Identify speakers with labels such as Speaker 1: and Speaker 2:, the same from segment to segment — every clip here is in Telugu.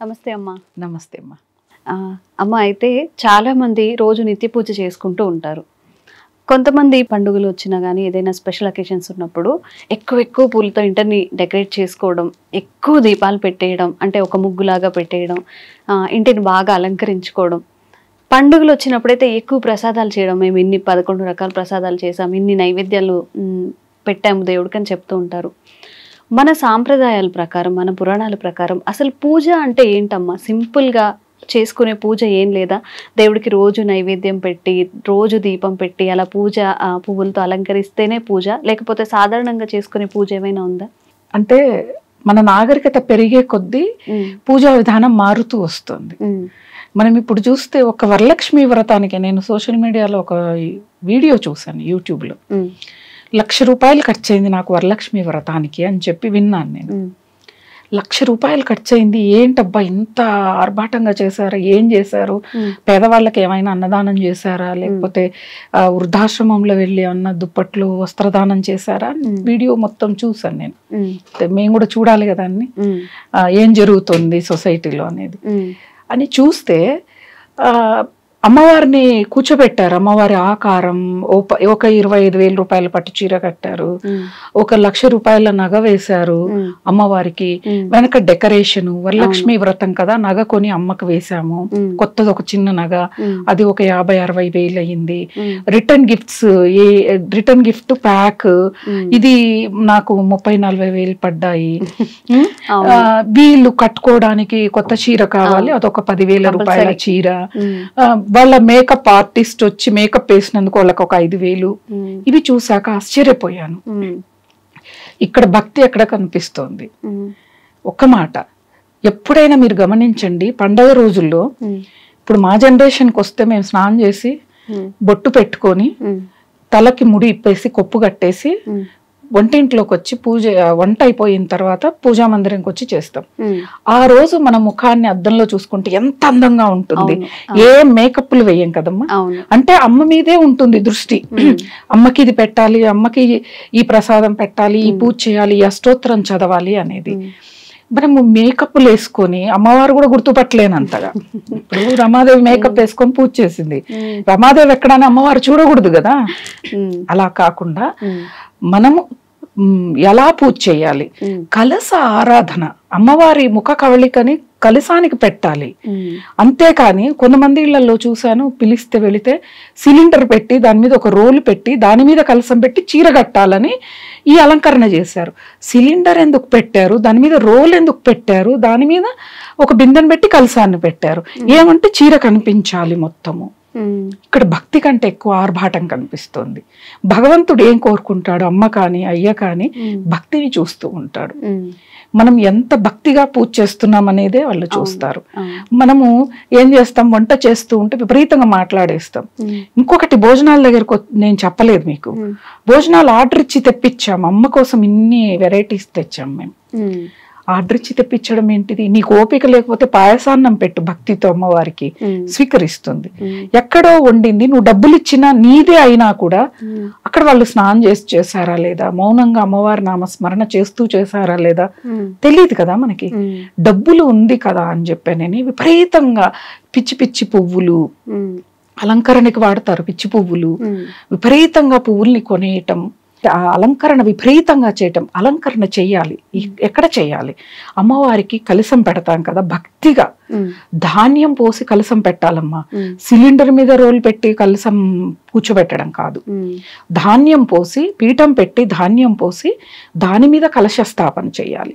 Speaker 1: నమస్తే అమ్మా.
Speaker 2: నమస్తే అమ్మా.
Speaker 1: అమ్మ, అయితే చాలామంది రోజు నిత్య పూజ చేసుకుంటూ ఉంటారు. కొంతమంది పండుగలు వచ్చినా కానీ ఏదైనా స్పెషల్ అకేషన్స్ ఉన్నప్పుడు ఎక్కువ పూలతో ఇంటిని డెకరేట్ చేసుకోవడం, ఎక్కువ దీపాలు పెట్టేయడం, అంటే ఒక ముగ్గులాగా పెట్టేయడం, ఇంటిని బాగా అలంకరించుకోవడం, పండుగలు వచ్చినప్పుడైతే ఎక్కువ ప్రసాదాలు చేయడం, మేము ఇన్ని 11 రకాల ప్రసాదాలు చేసాం, ఇన్ని నైవేద్యాలు పెట్టాము దేవుడికి అని చెప్తూ ఉంటారు. మన సాంప్రదాయాల ప్రకారం, మన పురాణాల ప్రకారం అసలు పూజ అంటే ఏంటమ్మా? సింపుల్గా చేసుకునే పూజ ఏం లేదా? దేవుడికి రోజు నైవేద్యం పెట్టి, రోజు దీపం పెట్టి అలా పూజ పువ్వులతో అలంకరిస్తేనే పూజ, లేకపోతే సాధారణంగా చేసుకునే పూజ ఏమైనా ఉందా?
Speaker 2: అంటే మన నాగరికత పెరిగే కొద్దీ పూజా విధానం మారుతూ వస్తుంది. మనం ఇప్పుడు చూస్తే ఒక వరలక్ష్మి వ్రతానికి నేను సోషల్ మీడియాలో ఒక వీడియో చూసాను, యూట్యూబ్లో. 1,00,000 రూపాయలు ఖర్చు అయింది నాకు వరలక్ష్మి వ్రతానికి అని చెప్పి విన్నాను నేను. 1,00,000 రూపాయలు ఖర్చు అయింది, ఏంటబ్బా ఇంత ఆర్భాటంగా చేశారా, ఏం చేశారు, పేదవాళ్ళకి ఏమైనా అన్నదానం చేశారా, లేకపోతే వృద్ధాశ్రమంలో వెళ్ళి అన్న దుప్పట్లు వస్త్రదానం చేశారా? వీడియో మొత్తం చూసాను నేను. మేము కూడా చూడాలి కదా అన్ని, ఏం జరుగుతుంది సొసైటీలో అనేది అని చూస్తే అమ్మవారిని కూర్చోబెట్టారు. అమ్మవారి ఆకారం, ఒక 25,000 రూపాయల పట్టు చీర కట్టారు, 1,00,000 రూపాయల నగ వేశారు అమ్మవారికి, వెనక డెకరేషన్. వరలక్ష్మి వ్రతం కదా, నగ కొని అమ్మకు వేశాము, కొత్తది ఒక చిన్న నగ, అది ఒక 50,000-60,000 వేలు అయ్యింది. రిటర్న్ గిఫ్ట్ ప్యాక్, ఇది నాకు 30,000-40,000 వేలు పడ్డాయి. వీళ్ళు కట్టుకోవడానికి కొత్త చీర కావాలి, అదొక 10,000 రూపాయల చీర. వాళ్ళ మేకప్ ఆర్టిస్ట్ వచ్చి మేకప్ వేసినందుకు వాళ్ళకి ఒక 5,000. ఇవి చూసాక ఆశ్చర్యపోయాను. ఇక్కడ భక్తి ఎక్కడ కనిపిస్తోంది? ఒక్క మాట, ఎప్పుడైనా మీరు గమనించండి, పండగ రోజుల్లో ఇప్పుడు మా జనరేషన్కి వస్తే మేము స్నానం చేసి బొట్టు పెట్టుకొని తలకి ముడి ఇప్పేసి కొప్పు కట్టేసి వంటింట్లోకి వచ్చి వంట అయిపోయిన తర్వాత పూజా మందిరంకి వచ్చి చేస్తాం. ఆ రోజు మన ముఖాన్ని అద్దంలో చూసుకుంటే ఎంత అందంగా ఉంటుంది. ఏ మేకప్లు వేయం కదమ్మా. అంటే అమ్మ మీదే ఉంటుంది దృష్టి. అమ్మకి ఇది పెట్టాలి, అమ్మకి ఈ ప్రసాదం పెట్టాలి, ఈ పూజ చేయాలి, ఈ అష్టోత్తరం చదవాలి అనేది. మనము మేకప్లు వేసుకొని అమ్మవారు కూడా గుర్తుపట్టలేనంతగా. ఇప్పుడు రమాదేవి మేకప్ వేసుకొని పూజ చేసింది, రమాదేవి ఎక్కడైనా అమ్మవారు చూడకూడదు కదా. అలా కాకుండా మనము ఎలా పూజ చేయాలి? కలస ఆరాధన, అమ్మవారి ముఖ కవళికని కలసానికి పెట్టాలి. అంతేకాని కొంతమంది ఇళ్లలో చూశాను, పిలిస్తే వెళితే సిలిండర్ పెట్టి దాని మీద ఒక రోలు పెట్టి దాని మీద కలసం పెట్టి చీర కట్టాలని ఈ అలంకరణ చేశారు. సిలిండర్ ఎందుకు పెట్టారు, దాని మీద రోల్ ఎందుకు పెట్టారు, దాని మీద ఒక బిందెను పెట్టి కలసాన్ని పెట్టారు. ఏమంటే చీర కనిపించాలి మొత్తము. ఇక్కడ భక్తి కంటే ఎక్కువ ఆర్భాటం కనిపిస్తుంది. భగవంతుడు ఏం కోరుకుంటాడు? అమ్మ కానీ అయ్య కానీ భక్తిని చూస్తూ ఉంటాడు. మనం ఎంత భక్తిగా పూజ చేస్తున్నాం అనేదే వాళ్ళు చూస్తారు. మనము ఏం చేస్తాం, వంట చేస్తూ ఉంటే విపరీతంగా మాట్లాడేస్తాం. ఇంకొకటి, భోజనాల దగ్గరకు నేను చెప్పలేదు మీకు, భోజనాలు ఆర్డర్ ఇచ్చి తెప్పించాం, అమ్మ కోసం ఇన్ని వెరైటీస్ తెచ్చాం మేము. ఆర్డర్ ఇచ్చి తెప్పించడం ఏంటిది? నీకు ఓపిక లేకపోతే పాయసాన్నం పెట్టు, భక్తితో అమ్మవారికి స్వీకరిస్తుంది. ఎక్కడో వండింది, నువ్వు డబ్బులు ఇచ్చినా నీదే అయినా కూడా అక్కడ వాళ్ళు స్నానం చేశారా లేదా, మౌనంగా అమ్మవారి నామస్మరణ చేస్తూ చేశారా లేదా తెలియదు కదా మనకి. డబ్బులు ఉంది కదా అని చెప్పానని విపరీతంగా పిచ్చి పిచ్చి పువ్వులు అలంకరణకి వాడతారు. పిచ్చి పువ్వులు విపరీతంగా పువ్వుల్ని కొనేయటం, ఆ అలంకరణ విపరీతంగా చేయటం. అలంకరణ చెయ్యాలి, ఎక్కడ చెయ్యాలి? అమ్మవారికి కలసం పెడతాం కదా, భక్తిగా ధాన్యం పోసి కలసం పెట్టాలమ్మా. సిలిండర్ మీద రోల్ పెట్టి కలసం కూర్చోబెట్టడం కాదు. ధాన్యం పోసి, పీఠం పెట్టి ధాన్యం పోసి దాని మీద కలశ స్థాపన చేయాలి.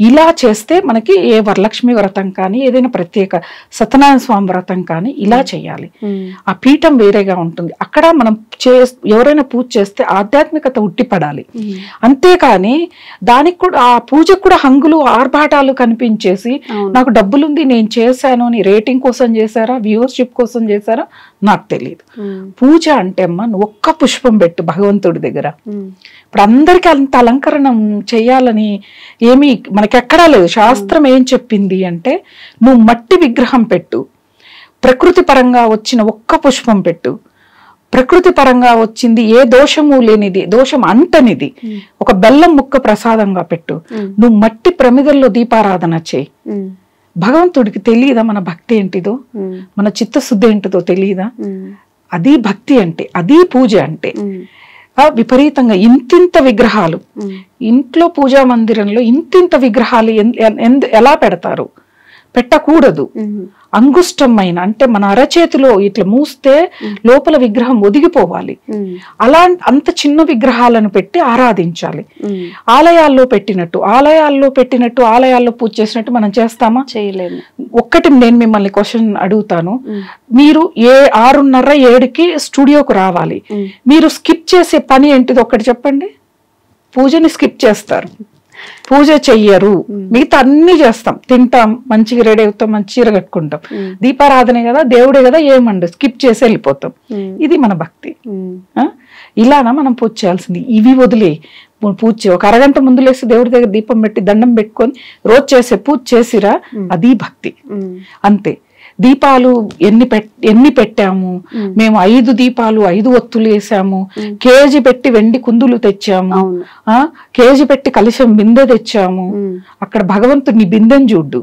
Speaker 2: ఇలా చేస్తే మనకి ఏ వరలక్ష్మి వ్రతం కానీ ఏదైనా ప్రత్యేక సత్యనారాయణ స్వామి వ్రతం కానీ ఇలా చేయాలి. ఆ పీఠం వేరేగా ఉంటుంది. అక్కడ మనం ఎవరైనా పూజ చేస్తే ఆధ్యాత్మికత ఉట్టిపడాలి. అంతేకాని దానికి కూడా, ఆ పూజకు కూడా హంగులు ఆర్భాటాలు కనిపించేసి నాకు డబ్బులుంది నేను చేశాను అని రేటింగ్ కోసం చేశారా, వ్యూవర్షిప్ కోసం చేశారా నాకు తెలియదు. పూజ అంటే అమ్మ, నువ్వు ఒక్క పుష్పం పెట్టు భగవంతుడి దగ్గర. ఇప్పుడు అందరికి అంత అలంకరణ చెయ్యాలని ఏమీ మనకెక్కడా లేదు. శాస్త్రం ఏం చెప్పింది అంటే, నువ్వు మట్టి విగ్రహం పెట్టు, ప్రకృతి పరంగా వచ్చిన ఒక్క పుష్పం పెట్టు, ప్రకృతి పరంగా వచ్చింది, ఏ దోషము లేనిది, దోషం అంటనిది ఒక బెల్లం ముక్క ప్రసాదంగా పెట్టు, నువ్వు మట్టి ప్రమిదల్లో దీపారాధన చేయి. భగవంతుడికి తెలియదా మన భక్తి ఏంటిదో, మన చిత్తశుద్ధి ఏంటిదో తెలియదా? అది భక్తి అంటే, అది పూజ అంటే. విపరీతంగా ఇంతింత విగ్రహాలు ఇంట్లో పూజా మందిరంలో ఇంతింత విగ్రహాలు ఎలా పెడతారు? పెట్టకూడదు. అంగుష్టమైన అంటే మన అరచేతిలో ఇట్లా మూస్తే లోపల విగ్రహం ఒదిగిపోవాలి. అంత చిన్న విగ్రహాలను పెట్టి ఆరాధించాలి. ఆలయాల్లో పెట్టినట్టు ఆలయాల్లో పూజ చేసినట్టు మనం చేస్తామా? చేయలేము. ఒక్కటి నేను మిమ్మల్ని క్వశ్చన్ అడుగుతాను. మీరు 6:30, 7కి స్టూడియోకు రావాలి. మీరు స్కిప్ చేసే పని ఏంటిది ఒక్కటి చెప్పండి. పూజని స్కిప్ చేస్తారు, పూజ చెయ్యరు, మిగతా అన్ని చేస్తాం, తింటాం, మంచిగా రెడీ అవుతాం, మంచి చీర కట్టుకుంటాం, దీపారాధనే కదా, దేవుడే కదా, ఏమండు స్కిప్ చేసి వెళ్ళిపోతాం. ఇది మన భక్తి. ఇలానా మనం పూజ చేయాల్సింది? ఇవి వదిలే పూజ ఒక అరగంట ముందు లేసి దేవుడి దగ్గర దీపం పెట్టి దండం పెట్టుకొని రోజు చేసే పూజ చేసిరా, అది భక్తి. అంతే. దీపాలు ఎన్ని పెట్టాము మేము? 5 దీపాలు 5 ఒత్తులు వేసాము, కేజీ పెట్టి వెండి కుందులు తెచ్చాము, కేజీ పెట్టి కలశం బిందె తెచ్చాము. అక్కడ భగవంతుడిని బిందెని చూడ్డు.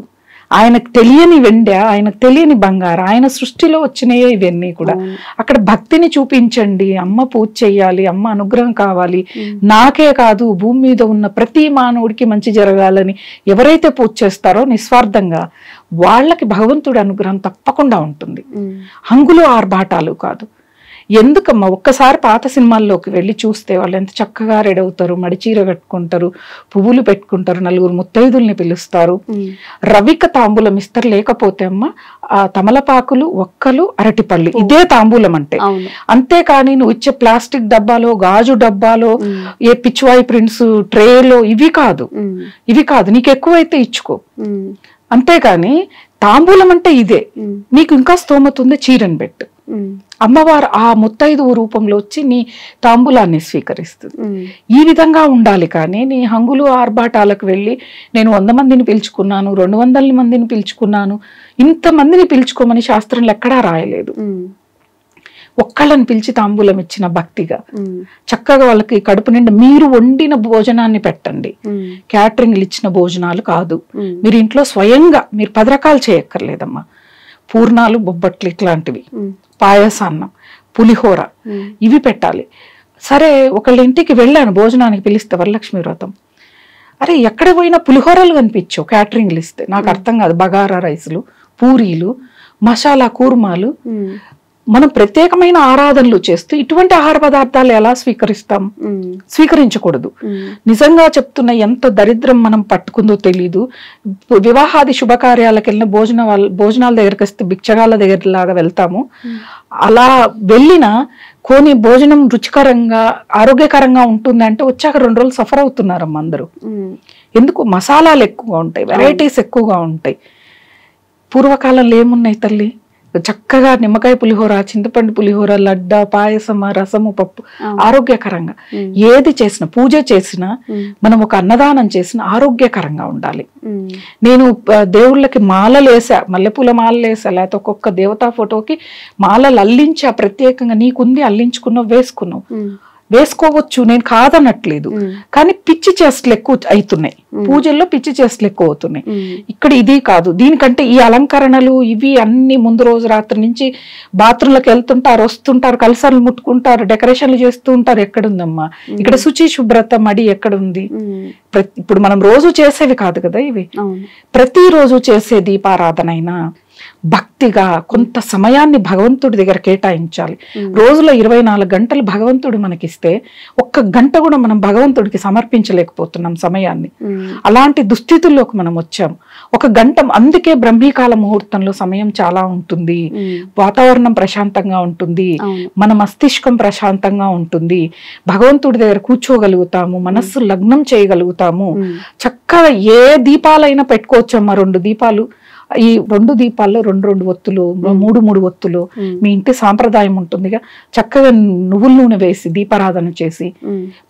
Speaker 2: ఆయనకు తెలియని వెండి, ఆయనకు తెలియని బంగారం, ఆయన సృష్టిలో వచ్చినాయే ఇవన్నీ కూడా. అక్కడ భక్తిని చూపించండి. అమ్మ పూజ చెయ్యాలి, అమ్మ అనుగ్రహం కావాలి, నాకే కాదు భూమి మీద ఉన్న ప్రతి మానవుడికి మంచి జరగాలని ఎవరైతే పూజ చేస్తారో నిస్వార్థంగా, వాళ్ళకి భగవంతుడి అనుగ్రహం తప్పకుండా ఉంటుంది. హంగులు ఆర్భాటాలు కాదు. ఎందుకమ్మా? ఒక్కసారి పాత సినిమాల్లోకి వెళ్ళి చూస్తే వాళ్ళు ఎంత చక్కగా రెడీ అవుతారు, మడిచీర కట్టుకుంటారు, పువ్వులు పెట్టుకుంటారు, 4 ముత్తైదుల్ని పిలుస్తారు, రవిక తాంబూలం ఇస్తారు. లేకపోతే అమ్మ తమలపాకులు, ఒక్కలు, అరటిపళ్ళు, ఇదే తాంబూలం అంటే. అంతేకాని నువ్వు ఇచ్చే ప్లాస్టిక్ డబ్బాలో, గాజు డబ్బాలో, ఏ పిచ్వాయి ప్రింట్స్ ట్రేలో ఇవి కాదు. నీకు ఎక్కువైతే ఇచ్చుకో. అంతేకాని తాంబూలం అంటే ఇదే. నీకు ఇంకా స్తోమత ఉంది, చీరను పెట్టు. అమ్మవారు ఆ ముత్తైదువు రూపంలో వచ్చి నీ తాంబూలాన్ని స్వీకరిస్తుంది. ఈ విధంగా ఉండాలి. కానీ నీ హంగులు ఆర్భాటాలకు వెళ్ళి నేను 100 మందిని పిలుచుకున్నాను, 200 మందిని పిలుచుకున్నాను, ఇంతమందిని పిలుచుకోమని శాస్త్రంలో ఎక్కడా రాయలేదు. ఒక్కళ్ళని పిలిచి తాంబూలం ఇచ్చిన భక్తిగా చక్కగా వాళ్ళకి కడుపు నిండా మీరు వండిన భోజనాన్ని పెట్టండి. క్యాటరింగ్లు ఇచ్చిన భోజనాలు కాదు. మీరు ఇంట్లో స్వయంగా మీరు 10 రకాలు చేయక్కర్లేదమ్మా. పూర్ణాలు, బొబ్బట్లు ఇట్లాంటివి, పాయసాన్నం, పులిహోర ఇవి పెట్టాలి. సరే, ఒకళ్ళ ఇంటికి వెళ్ళాను భోజనానికి పిలిస్తే, వరలక్ష్మి వ్రతం, అరే ఎక్కడ పోయినా పులిహోరలు కనిపించవు క్యాటరింగ్లు ఇస్తే. నాకు అర్థం కాదు. బగారా రైసులు, పూరీలు, మసాలా కూర్మాలు. మనం ప్రత్యేకమైన ఆరాధనలు చేస్తూ ఇటువంటి ఆహార పదార్థాలు ఎలా స్వీకరిస్తాం? స్వీకరించకూడదు. నిజంగా చెప్తున్న ఎంత దరిద్రం మనం పట్టుకుందో తెలీదు. వివాహాది శుభకార్యాలకు వెళ్ళిన భోజనాల దగ్గరికి వస్తే బిచ్చగాళ్ళ దగ్గర లాగా వెళ్తాము. అలా వెళ్ళిన కొన్ని భోజనం రుచికరంగా ఆరోగ్యకరంగా ఉంటుంది అంటే వచ్చాక 2 రోజులు సఫర్ అవుతున్నారమ్మ అందరూ. ఎందుకు? మసాలాలు ఎక్కువగా ఉంటాయి, వెరైటీస్ ఎక్కువగా ఉంటాయి. పూర్వకాలంలో ఏమున్నాయి తల్లి? చక్కగా నిమ్మకాయ పులిహోర, చింతపండు పులిహోర, లడ్డ, పాయసమ, రసము, పప్పు, ఆరోగ్యకరంగా. ఏది చేసినా, పూజ చేసినా, మనం ఒక అన్నదానం చేసినా ఆరోగ్యకరంగా ఉండాలి. నేను దేవుళ్ళకి మాలలు వేసా, మల్లెపూల మాలలు వేసా, లేకపోతే ఒక్కొక్క దేవతా ఫోటోకి మాలలు అల్లించా ప్రత్యేకంగా. నీకుంది, అల్లించుకున్నావు, వేసుకున్నావు, వేసుకోవచ్చు, నేను కాదనట్లేదు. కానీ పిచ్చి చేష్టలు ఎక్కువ అవుతున్నాయి పూజల్లో, పిచ్చి చేష్టలు ఎక్కువ అవుతున్నాయి. ఇక్కడ ఇది కాదు. దీనికంటే ఈ అలంకరణలు ఇవి అన్ని ముందు రోజు రాత్రి నుంచి బాత్రూంలోకి వెళ్తుంటారు, వస్తుంటారు, కలసాలు ముట్టుకుంటారు, డెకరేషన్లు చేస్తూ ఉంటారు. ఎక్కడుందమ్మా ఇక్కడ శుచి, శుభ్రత, మడి ఎక్కడుంది? ఇప్పుడు మనం రోజు చేసేవి కాదు కదా ఇవి. ప్రతిరోజు చేసే దీపారాధన అయినా భక్తిగా కొంత సమయాన్ని భగవంతుడి దగ్గర కేటాయించాలి. రోజులో 24 గంటలు భగవంతుడు మనకిస్తే 1 గంట కూడా మనం భగవంతుడికి సమర్పించలేకపోతున్నాం సమయాన్ని. అలాంటి దుస్థితుల్లోకి మనం వచ్చాం. 1 గంట, అందుకే బ్రహ్మీకాల ముహూర్తంలో సమయం చాలా ఉంటుంది, వాతావరణం ప్రశాంతంగా ఉంటుంది, మన మస్తిష్కం ప్రశాంతంగా ఉంటుంది, భగవంతుడి దగ్గర కూర్చోగలుగుతాము, మనస్సు లగ్నం చేయగలుగుతాము. చక్కగా ఏ దీపాలైనా పెట్టుకోవచ్చమ్మా. 2 దీపాలు ఈ 2 దీపాల్లో 2 ఒత్తులు 3 ఒత్తులు మీ ఇంటి సాంప్రదాయం ఉంటుందిగా, చక్కగా నువ్వుల నూనె వేసి దీపారాధన చేసి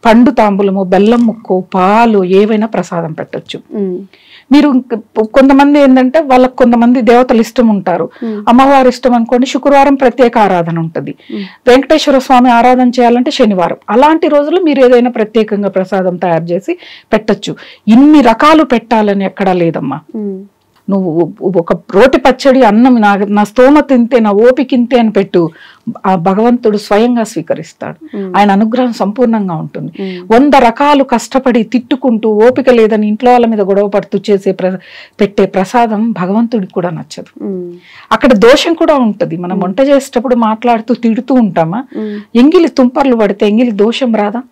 Speaker 2: పండు తాంబూలము, బెల్లం ముక్కు, పాలు ఏవైనా ప్రసాదం పెట్టొచ్చు. మీరు కొంతమంది ఏంటంటే వాళ్ళకి కొంతమంది దేవతలు ఇష్టం ఉంటారు, అమ్మవారు ఇష్టం అనుకోండి, శుక్రవారం ప్రత్యేక ఆరాధన ఉంటుంది, వెంకటేశ్వర స్వామి ఆరాధన చేయాలంటే శనివారం. అలాంటి రోజులు మీరు ఏదైనా ప్రత్యేకంగా ప్రసాదం తయారు చేసి పెట్టొచ్చు. ఇన్ని రకాలు పెట్టాలని ఎక్కడా లేదమ్మా. నువ్వు ఒక రోటి పచ్చడి అన్నం నా స్తోమత ఇంతే, నా ఓపిక ఇంతే అని పెట్టు, ఆ భగవంతుడు స్వయంగా స్వీకరిస్తాడు. ఆయన అనుగ్రహం సంపూర్ణంగా ఉంటుంది. 100 రకాలు కష్టపడి తిట్టుకుంటూ ఓపిక లేదని ఇంట్లో వాళ్ళ మీద గొడవ పడుతూ పెట్టే ప్రసాదం భగవంతుడికి కూడా నచ్చదు. అక్కడ దోషం కూడా ఉంటది. మనం వంట చేసేటప్పుడు మాట్లాడుతూ తిడుతూ ఉంటామా, ఎంగిలి తుంపర్లు పడితే ఎంగిలి దోషం రాదా?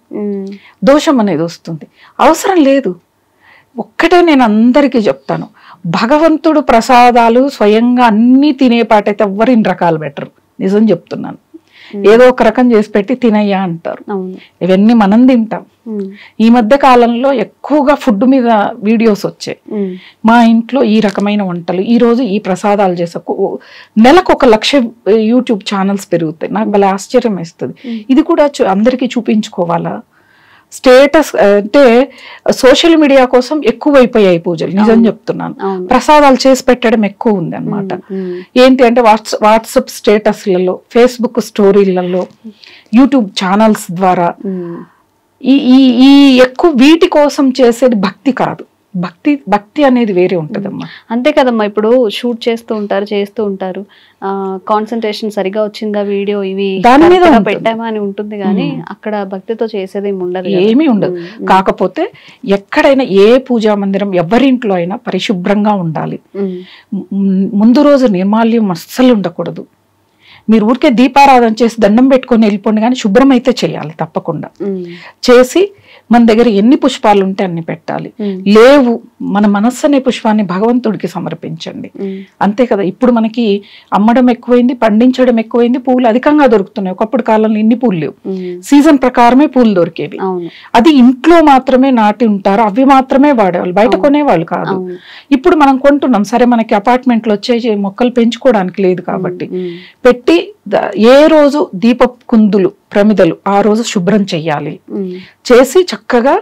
Speaker 2: దోషం అనేది వస్తుంది. అవసరం లేదు. ఒక్కటే నేను అందరికీ చెప్తాను, భగవంతుడు ప్రసాదాలు స్వయంగా అన్ని తినేపాటైతే ఎవ్వరు ఇన్ని రకాలు పెట్టరు. నిజం చెప్తున్నాను. ఏదో ఒక రకం చేసి పెట్టి తినయ్యా అంటారు. ఇవన్నీ మనం తింటాం. ఈ మధ్య కాలంలో ఎక్కువగా ఫుడ్ మీద వీడియోస్ వచ్చాయి. మా ఇంట్లో ఈ రకమైన వంటలు, ఈ రోజు ఈ ప్రసాదాలు చేసే నెలకు 1 లక్ష యూట్యూబ్ ఛానల్స్ పెరుగుతాయి. నాకు భలే ఆశ్చర్యం వేస్తుంది. ఇది కూడా అందరికీ చూపించుకోవాలా? స్టేటస్ అంటే సోషల్ మీడియా కోసం ఎక్కువైపోయాయి పూజలు. నిజం చెప్తున్నాను. ప్రసాదాలు చేసి పెట్టడం ఎక్కువ ఉంది అన్నమాట. ఏంటి అంటే వాట్సాప్ స్టేటస్లలో, ఫేస్బుక్ స్టోరీలలో, యూట్యూబ్ ఛానల్స్ ద్వారా ఈ ఎక్కువ వీటి కోసం చేసేది భక్తి కాదు. భక్తి అనేది వేరే ఉంటదమ్మా.
Speaker 1: అంతే కదమ్మా. ఇప్పుడు షూట్ చేస్తూ ఉంటారు, కాన్సన్ట్రేషన్ సరిగా వచ్చిందా, వీడియో ఇవి
Speaker 2: దాని మీద
Speaker 1: పెట్టామా అని ఉంటుంది, కానీ అక్కడ భక్తితో చేసేది
Speaker 2: ఏమీ ఉండదు. కాకపోతే ఎక్కడైనా ఏ పూజా మందిరం ఎవరింట్లో అయినా పరిశుభ్రంగా ఉండాలి. ముందు రోజు నిర్మాల్యం అస్సలు ఉండకూడదు. మీరు ఊరికే దీపారాధన చేసి దండం పెట్టుకొని వెళ్ళిపోండి, కానీ శుభ్రం అయితే చేయాలి తప్పకుండా. చేసి మన దగ్గర ఎన్ని పుష్పాలు ఉంటే అన్ని పెట్టాలి. లేవు, మన మనస్సు అనే పుష్పాన్ని భగవంతుడికి సమర్పించండి. అంతే కదా. ఇప్పుడు మనకి అమ్మడం ఎక్కువైంది, పండించడం ఎక్కువైంది, పూలు అధికంగా దొరుకుతున్నాయి. ఒకప్పుడు కాలంలో ఇన్ని పూలు లేవు, సీజన్ ప్రకారమే పూలు దొరికేవి. అది ఇంట్లో మాత్రమే నాటి ఉంటారు, అవి మాత్రమే వాడేవాళ్ళు, బయట కొనేవాళ్ళు కాదు. ఇప్పుడు మనం కొంటున్నాం. సరే, మనకి అపార్ట్మెంట్లు వచ్చే మొక్కలు పెంచుకోవడానికి లేదు కాబట్టి పెట్టి, ఏ రోజు దీపపు కుందులు, ప్రమిదలు ఆ రోజు శుభ్రం చెయ్యాలి. చేసి చక్కగా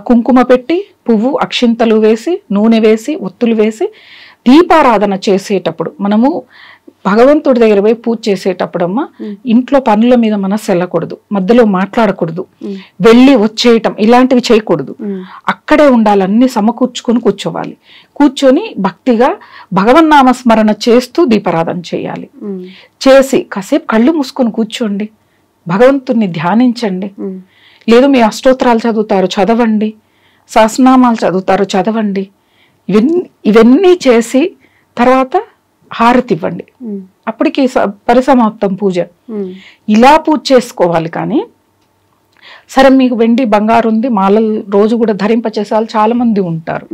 Speaker 2: కుంకుమ పెట్టి, పువ్వు, అక్షింతలు వేసి, నూనె వేసి, ఒత్తులు వేసి దీపారాధన చేసేటప్పుడు, మనము భగవంతుడి దగ్గర పోయి పూజ చేసేటప్పుడు అమ్మా, ఇంట్లో పనుల మీద మనసు వెళ్ళకూడదు, మధ్యలో మాట్లాడకూడదు, వెళ్ళి వచ్చేయటం ఇలాంటివి చేయకూడదు. అక్కడే ఉండాలి, అన్ని సమకూర్చుకొని కూర్చోవాలి. కూర్చొని భక్తిగా భగవన్నామస్మరణ చేస్తూ దీపారాధన చేయాలి. చేసి కాసేపు కళ్ళు మూసుకొని కూర్చోండి, భగవంతుణ్ణి ధ్యానించండి. లేదు మీ అష్టోత్తరాలు చదువుతారు చదవండి, సహస్రనామాలు చదువుతారు చదవండి. ఇవన్నీ చేసి తర్వాత హారతి ఇవ్వండి. అప్పటికి పరిసమాప్తం పూజ. ఇలా పూజ చేసుకోవాలి. కానీ సరే, మీకు వెండి బంగారు ఉంది, మాలలు రోజు కూడా ధరింపచేసే వాళ్ళు చాలా మంది ఉంటారు.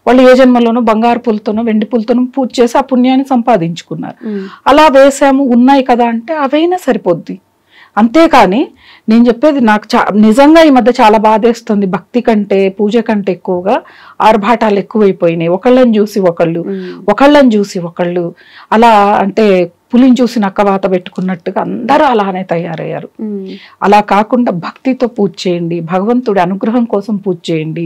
Speaker 2: వాళ్ళు ఏ జన్మలోనో బంగారు పూలతోనో వెండి పూలతోనో పూజ చేసి ఆ పుణ్యాన్ని సంపాదించుకున్నారు. అలా వేసాము, ఉన్నాయి కదా అంటే అవైనా సరిపోద్ది. అంతేకాని నేను చెప్పేది, నాకు నిజంగా ఈ మధ్య చాలా బాధేస్తుంది. భక్తి కంటే పూజ కంటే ఎక్కువగా ఆర్భాటాలు ఎక్కువైపోయినాయి. ఒకళ్ళని చూసి ఒకళ్ళు అలా, అంటే పులిని చూసి నక్కవాత పెట్టుకున్నట్టుగా అందరూ అలానే తయారయ్యారు. అలా కాకుండా భక్తితో పూజ చేయండి, భగవంతుడి అనుగ్రహం కోసం పూజ చేయండి,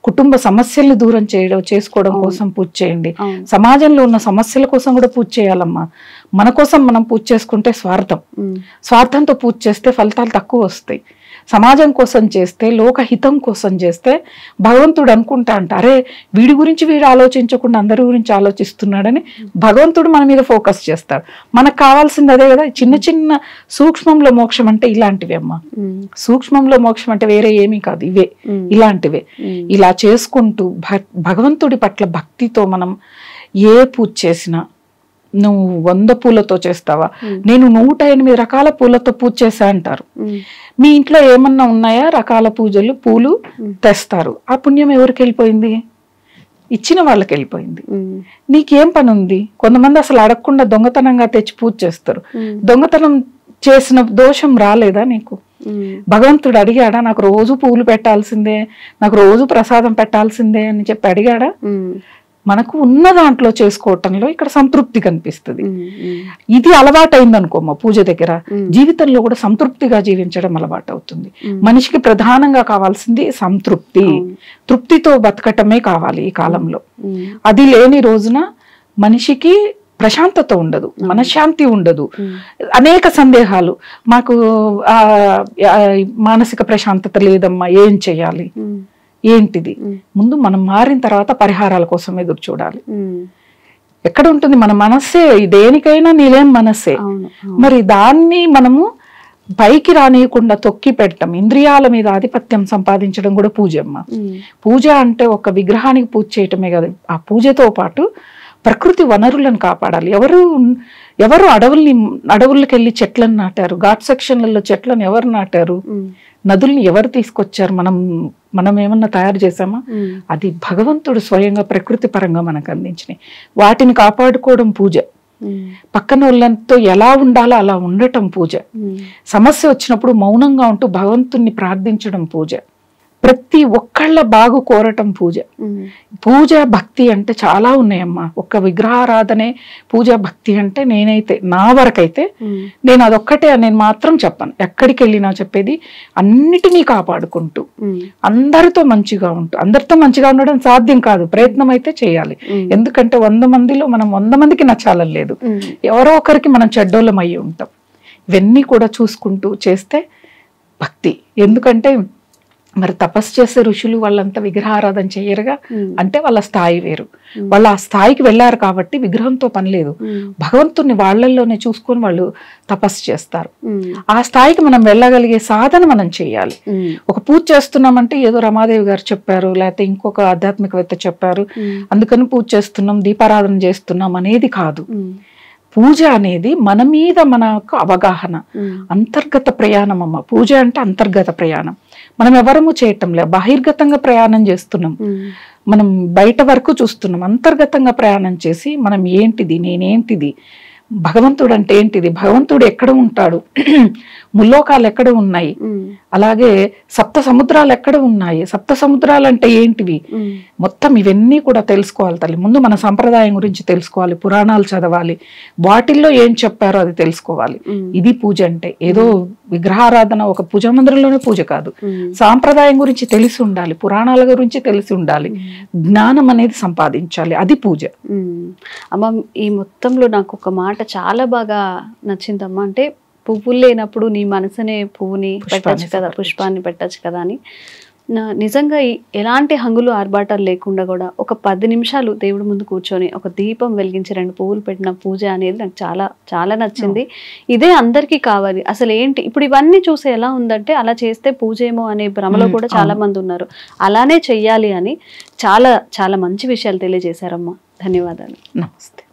Speaker 2: కుటుంబ సమస్యల్ని దూరం చేసుకోవడం కోసం పూజ చేయండి, సమాజంలో ఉన్న సమస్యల కోసం కూడా పూజ చేయాలమ్మా. మన కోసం మనం పూజ చేసుకుంటే స్వార్థంతో పూజ చేస్తే ఫలితాలు తక్కువ వస్తాయి. సమాజం కోసం చేస్తే, లోకహితం కోసం చేస్తే భగవంతుడు అనుకుంటా అరే వీడి గురించి వీడు ఆలోచించకుండా అందరి గురించి ఆలోచిస్తున్నాడని భగవంతుడు మన మీద ఫోకస్ చేస్తాడు. మనకు కావాల్సింది అదే కదా. చిన్న చిన్న సూక్ష్మంలో మోక్షం అంటే ఇలాంటివి అమ్మా. సూక్ష్మంలో మోక్షం అంటే వేరే ఏమీ కాదు, ఇవే ఇలాంటివే. ఇలా చేసుకుంటూ భగవంతుడి పట్ల భక్తితో మనం ఏ పూజ చేసినా, నువ్వు 100 పూలతో చేస్తావా, నేను 108 రకాల పూలతో పూజ చేసా అంటారు. మీ ఇంట్లో ఏమన్నా ఉన్నాయా రకాల పూలు తెస్తారు. ఆ పుణ్యం ఎవరికి వెళ్ళిపోయింది? ఇచ్చిన వాళ్ళకి వెళ్ళిపోయింది. నీకేం పని ఉంది? కొంతమంది అసలు అడగకుండా దొంగతనంగా తెచ్చి పూజ చేస్తారు. దొంగతనం చేసిన దోషం రాలేదా నీకు? భగవంతుడు అడిగాడా నాకు రోజు పూలు పెట్టాల్సిందే, నాకు రోజు ప్రసాదం పెట్టాల్సిందే అని చెప్పి అడిగాడా? మనకు ఉన్న దాంట్లో చేసుకోవటంలో ఇక్కడ సంతృప్తి కనిపిస్తుంది. ఇది అలవాటైంది అనుకోమ్మా పూజ దగ్గర, జీవితంలో కూడా సంతృప్తిగా జీవించడం అలవాటు అవుతుంది. మనిషికి ప్రధానంగా కావాల్సింది సంతృప్తి, తృప్తితో బతకటమే కావాలి ఈ కాలంలో. అది లేని రోజున మనిషికి ప్రశాంతత ఉండదు, మనశ్శాంతి ఉండదు, అనేక సందేహాలు. మాకు మానసిక ప్రశాంతత లేదమ్మా, ఏం చేయాలి, ఏంటిది? ముందు మనం మారిన తర్వాత పరిహారాల కోసం ఎదురు చూడాలి. ఎక్కడ ఉంటుంది మన మనస్సే, దేనికైనా నీలేం మనస్సే. మరి దాన్ని మనము పైకి రానియకుండా తొక్కి పెట్టడం, ఇంద్రియాల మీద ఆధిపత్యం సంపాదించడం కూడా పూజమ్మ. పూజ అంటే ఒక విగ్రహానికి పూజ చేయటమే కాదు, ఆ పూజతో పాటు ప్రకృతి వనరులను కాపాడాలి. ఎవరు అడవుల్లోకి వెళ్ళి చెట్లను నాటారు? ఘాట్ సెక్షన్లలో చెట్లను ఎవరు నాటారు? నదుల్ని ఎవరు తీసుకొచ్చారు? మనం ఏమన్నా తయారు చేసామా? అది భగవంతుడు స్వయంగా ప్రకృతి పరంగా మనకు అందించినాయి. వాటిని కాపాడుకోవడం పూజ. పక్కన వాళ్ళతో ఎలా ఉండాలో అలా ఉండటం పూజ. సమస్య వచ్చినప్పుడు మౌనంగా ఉంటూ భగవంతుణ్ణి ప్రార్థించడం పూజ. ప్రతి ఒక్కళ్ళ బాగు కోరటం పూజ. పూజ భక్తి అంటే చాలా ఉన్నాయమ్మా. ఒక్క విగ్రహారాధనే పూజ భక్తి అంటే నేనైతే నా వరకైతే నేను అదొక్కటే నేను మాత్రం చెప్పను. ఎక్కడికి వెళ్ళినా చెప్పేది అన్నిటినీ కాపాడుకుంటూ అందరితో మంచిగా ఉంటూ. అందరితో మంచిగా ఉండడం సాధ్యం కాదు, ప్రయత్నం అయితే చేయాలి. ఎందుకంటే 100 మందిలో మనం 100 మందికి నచ్చాలని లేదు, ఎవరో ఒకరికి మనం చెడ్డోళ్ళం అయ్యి ఉంటాం. ఇవన్నీ కూడా చూసుకుంటూ చేస్తే భక్తి. ఎందుకంటే మరి తపస్సు చేసే ఋషులు వాళ్ళంతా విగ్రహారాధన చేయరుగా, అంటే వాళ్ళ స్థాయి వేరు. వాళ్ళు ఆ స్థాయికి వెళ్ళారు కాబట్టి విగ్రహంతో పని లేదు, భగవంతుని వాళ్ళల్లోనే చూసుకొని వాళ్ళు తపస్సు చేస్తారు. ఆ స్థాయికి మనం వెళ్ళగలిగే సాధన మనం చేయాలి. ఒక పూజ చేస్తున్నామంటే ఏదో రమాదేవి గారు చెప్పారు, లేకపోతే ఇంకొక ఆధ్యాత్మికవేత్త చెప్పారు అందుకని పూజ చేస్తున్నాం, దీపారాధన చేస్తున్నాం అనేది కాదు. పూజ అనేది మన మీద మనకు అవగాహన, అంతర్గత ప్రయాణం అమ్మ. పూజ అంటే అంతర్గత ప్రయాణం. మనం ఎవరము చేయటంలే, బహిర్గతంగా ప్రయాణం చేస్తున్నాం, మనం బయట వరకు చూస్తున్నాం. అంతర్గతంగా ప్రయాణం చేసి మనం ఏంటిది, నేనేంటిది, భగవంతుడు అంటే ఏంటిది, భగవంతుడు ఎక్కడ ఉంటాడు, ముల్లోకాలు ఎక్కడ ఉన్నాయి, అలాగే సప్త సముద్రాలు ఎక్కడ ఉన్నాయి, సప్త సముద్రాలు అంటే ఏంటివి, మొత్తం ఇవన్నీ కూడా తెలుసుకోవాలి తల్లి. ముందు మన సంప్రదాయం గురించి తెలుసుకోవాలి, పురాణాలు చదవాలి, వాటిల్లో ఏం చెప్పారో అది తెలుసుకోవాలి. ఇది పూజ అంటే. ఏదో విగ్రహారాధన ఒక పూజా మందిరంలోనే పూజ కాదు, సాంప్రదాయం గురించి తెలిసి ఉండాలి, పురాణాల గురించి తెలిసి ఉండాలి, జ్ఞానం అనేది సంపాదించాలి, అది పూజ.
Speaker 1: అమ్మ ఈ మొత్తంలో నాకు ఒక మాట చాలా బాగా నచ్చిందమ్మా. అంటే పువ్వులు లేనప్పుడు నీ మనసునే పువ్వుని పెట్టచ్చు కదా, పుష్పాన్ని పెట్టచ్చు కదా అని. నిజంగా ఎలాంటి హంగులు ఆర్భాటాలు లేకుండా కూడా ఒక 10 నిమిషాలు దేవుడి ముందు కూర్చొని ఒక దీపం వెలిగించి 2 పువ్వులు పెట్టిన పూజ అనేది నాకు చాలా చాలా నచ్చింది. ఇదే అందరికీ కావాలి. అసలు ఏంటి ఇప్పుడు ఇవన్నీ చూసి ఎలా ఉందంటే అలా చేస్తే పూజ ఏమో అనే భ్రమలో కూడా చాలా మంది ఉన్నారు. అలానే చెయ్యాలి అని చాలా చాలా మంచి విషయాలు తెలియజేశారమ్మా. ధన్యవాదాలు.
Speaker 2: నమస్తే.